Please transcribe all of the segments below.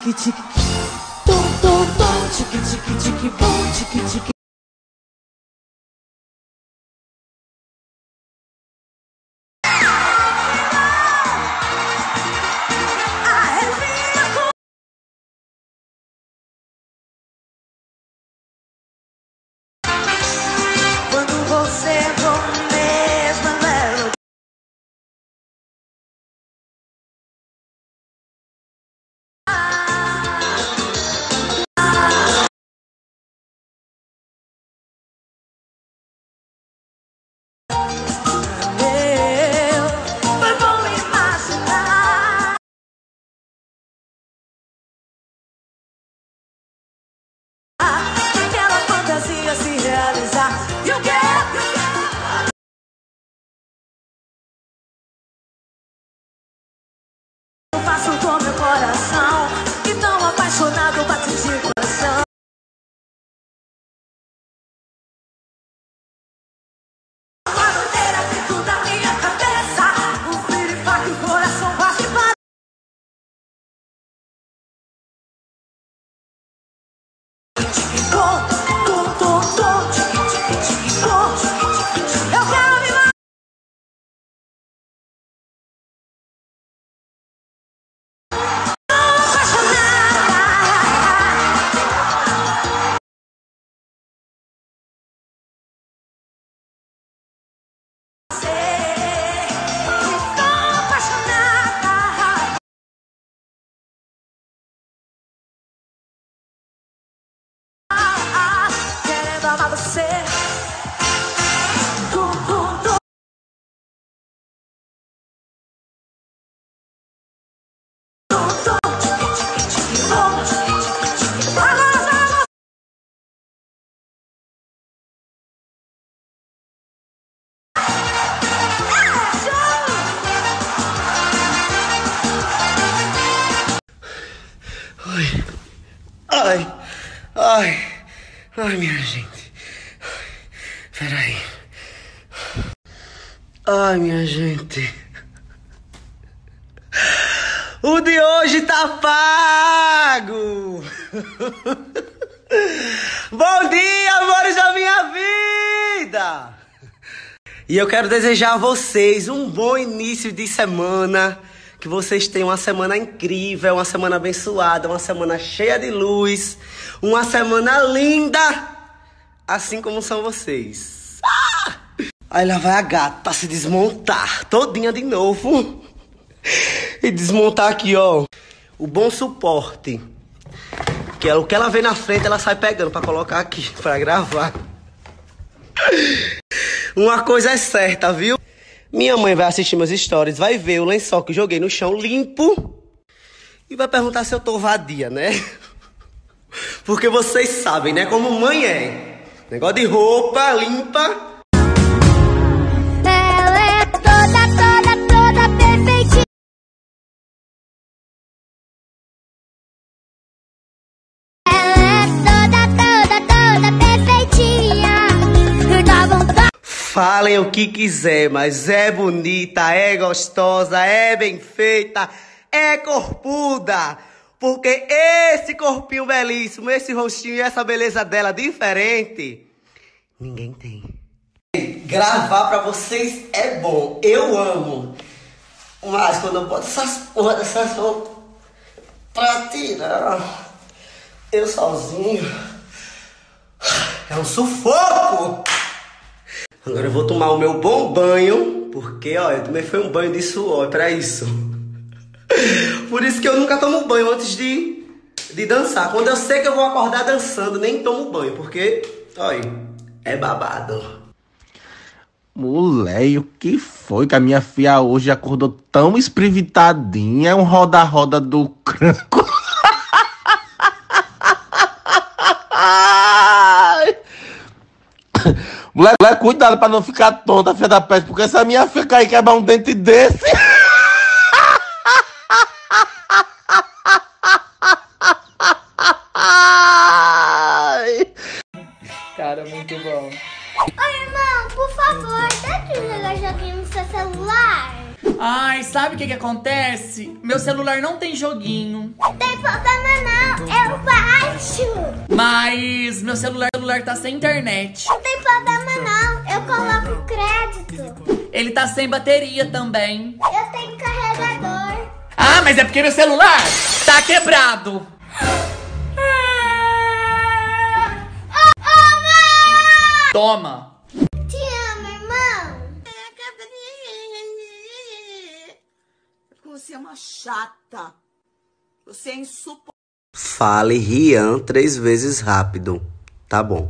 Tique tom tom tom, tique tique tique bom, tique tique. Quando você for mesmo leve. Se realizar, you get. Eu faço com meu coração, e tão apaixonado bate de coração. Uma bandeira dentro da minha cabeça, o filho e faca e o coração bate para. Eu quero me matar. Querendo amar você. Ai, minha gente. Peraí. Ai, minha gente. O de hoje tá pago. Bom dia, amores da minha vida. E eu quero desejar a vocês um bom início de semana. Que vocês tenham uma semana incrível, uma semana abençoada, uma semana cheia de luz, uma semana linda, assim como são vocês. Aí lá vai a gata se desmontar todinha de novo. E desmontar aqui, ó, o bom suporte. Que é o que ela vê na frente, ela sai pegando pra colocar aqui, pra gravar. Uma coisa é certa, viu? Minha mãe vai assistir meus stories, vai ver o lençol que eu joguei no chão limpo e vai perguntar se eu tô vadia, né? Porque vocês sabem, né? Como mãe é. Negócio de roupa limpa. Ela é toda perfeitinha. Ela é toda perfeitinha. Eu dá vontade. Falem o que quiser, mas é bonita, é gostosa, é bem feita, é corpuda. Porque esse corpinho belíssimo, esse rostinho e essa beleza dela diferente, ninguém tem. Gravar pra vocês é bom, eu amo. Mas quando eu boto essas porra dessas roupas pra tirar, eu sozinho, é um sufoco. Agora eu vou tomar o meu bom banho, porque, ó, eu também foi um banho de suor, pra isso. Por isso que eu nunca tomo banho antes de dançar. Quando eu sei que eu vou acordar dançando, nem tomo banho, porque, olha, é babado. Mulher, o que foi que a minha filha hoje acordou tão esprevitadinha? É um roda-roda do cranco. Mulher, cuidado pra não ficar tonta, filha da peste, porque se a minha filha cair e quebrar um dente desse... Cara, muito bom. Oi, irmão, por favor, dá pra jogar joguinho no seu celular? Ai, sabe o que acontece? Meu celular não tem joguinho. Tem problema eu baixo. Mas meu celular tá sem internet. Não tem problema não, eu coloco crédito. Ele tá sem bateria também. Eu tenho carregador. Ah, mas é porque meu celular tá quebrado. Toma. Te amo, irmão. Você é uma chata. Você é insuportável. Fale Rian 3 vezes rápido. Tá bom.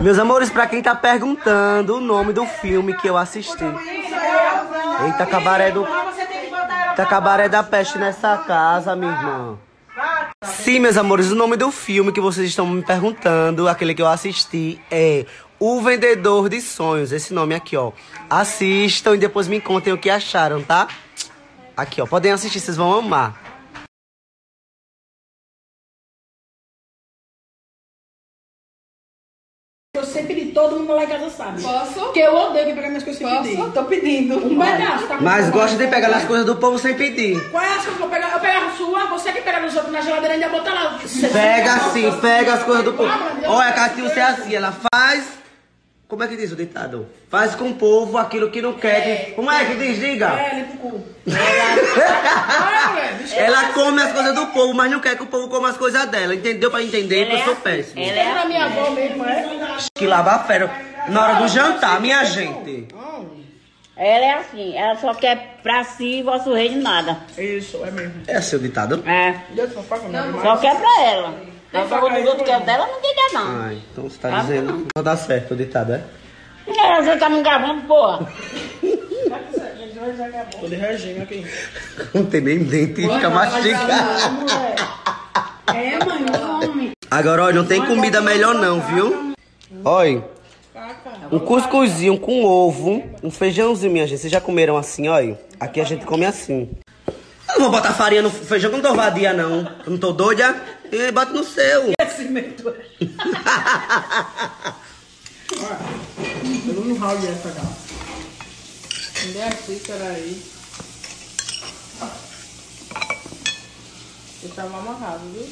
Meus amores, pra quem tá perguntando o nome do filme que eu assisti. Eita, cabaré da peste nessa casa, minha irmã. Sim, meus amores, o nome do filme que vocês estão me perguntando, aquele que eu assisti, é O Vendedor de Sonhos. Esse nome aqui, ó. Assistam e depois me contem o que acharam, tá? Aqui, ó. Podem assistir, vocês vão amar. Eu sempre de todo mundo lá em casa sabe. Posso? Porque eu odeio que pegar minhas coisas sem pedir. Tô pedindo. Um pedaço, tá? Mas gosta de pegar nas coisas do povo sem pedir. Qual é as coisas que eu vou pegar? Eu pego a sua, você que pega nos outros na geladeira e ainda bota lá. Pega sim, pega as coisas do povo. Olha, a Catiúcia é assim, ela faz... Como é que diz o ditado? Faz com o povo aquilo que não quer. Como é que diz? Diga. Limpa o cu. Ela come as coisas do povo, mas não quer que o povo coma as coisas dela. Entendeu? Pra entender que eu sou péssimo. Ela é a minha avó mesmo, é? Que lava fera. Na hora do jantar, minha gente. Ela é assim, ela só quer pra si, vosso rei de nada. Isso, é mesmo. É seu ditado? É, Deus só faz comigo. só quer pra ela. Não falou dos outros que é dela, não quer não. Ai, então você tá dizendo que não dá certo o ditado, é? Você tá me gravando, porra. Tô de regime aqui. Não tem nem dente e fica mastigado. É, mãe, Agora, olha, não tem comida melhor não, viu? Olha, um cuscuzinho com ovo, um feijãozinho, minha gente. Vocês já comeram assim, olha? Aqui a gente come assim. Eu não vou botar farinha no feijão, que eu não tô vadia, não. Eu não tô doida? E bota no seu. Eu não ralo essa cara. Onde é aqui, peraí. Você tava amarrado, viu?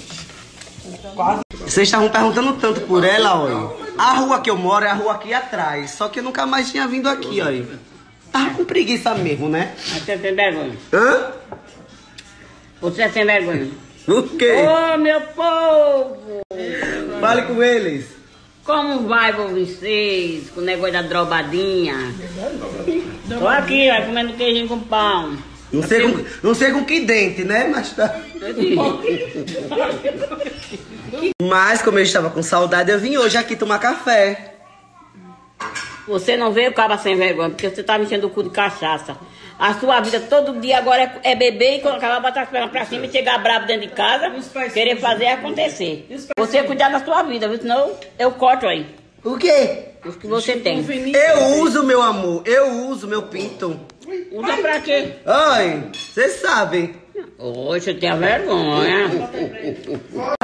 Quase. Vocês estavam perguntando tanto por ela, olha. A rua que eu moro é a rua aqui atrás. Só que eu nunca mais tinha vindo aqui, olha. Tava com preguiça mesmo, né? Você tem vergonha. Hã? Você é sem vergonha. O quê? Ô, meu povo! Fale com eles. Como vai vocês com o negócio da drobadinha? Tô aqui, ó, comendo queijinho com pão. Não sei com que dente, né? Mas tá. Mas como eu estava com saudade, eu vim hoje aqui tomar café. Você não veio, cabra sem vergonha, porque você tá mexendo o cu de cachaça. A sua vida todo dia agora é beber e colocar lá, botar as pernas pra cima e chegar bravo dentro de casa, querer fazer acontecer. Você cuidar da sua vida, viu? Senão eu corto aí. O quê? Os que você tem. Eu uso, meu amor. Eu uso meu pinto. Usa pra quê? Oi, vocês sabem. Oi, você tem a vergonha.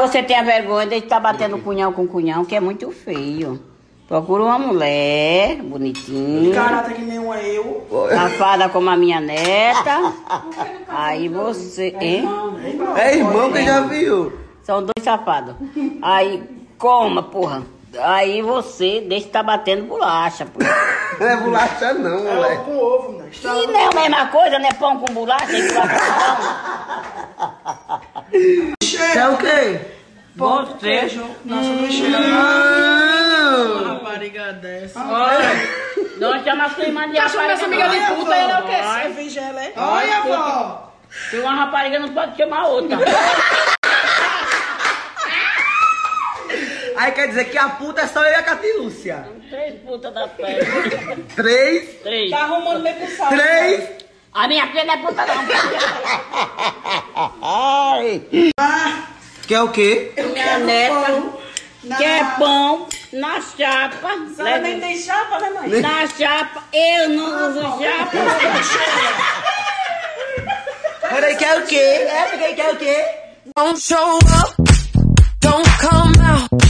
Você tem a vergonha de estar batendo cunhão com cunhão, que é muito feio. Procura uma mulher bonitinha. Caráter que nem uma eu. Safada como a minha neta. Aí você. Hein? É irmão que já viu. São dois safados. Aí, coma, porra. Aí você deixa de estar batendo bolacha, porra. Não é bolacha não, moleque. Com ovo, né? E não é a mesma coisa, né? Pão com bolacha e bolacha com pão. Isso é o quê? Você. Nossa, não cheira Não. rapariga dessa. Olha, nós chamamos a sua irmã de Tá chamando essa amiga de puta e não quer Vai. ser, Vigela, é? Olha, avó. Se uma rapariga não pode chamar outra. Aí quer dizer que a puta é só eu e a Catilúcia. 3 putas da pele. 3? 3. Tá arrumando meio pro sal. 3? A minha filha não é puta não. Quer o quê? Minha neta quer pão na chapa. Ela nem tem chapa, né, mãe? Na chapa, eu não uso chapa. Peraí, quer o quê? Quer o quê? Don't show up, don't come out.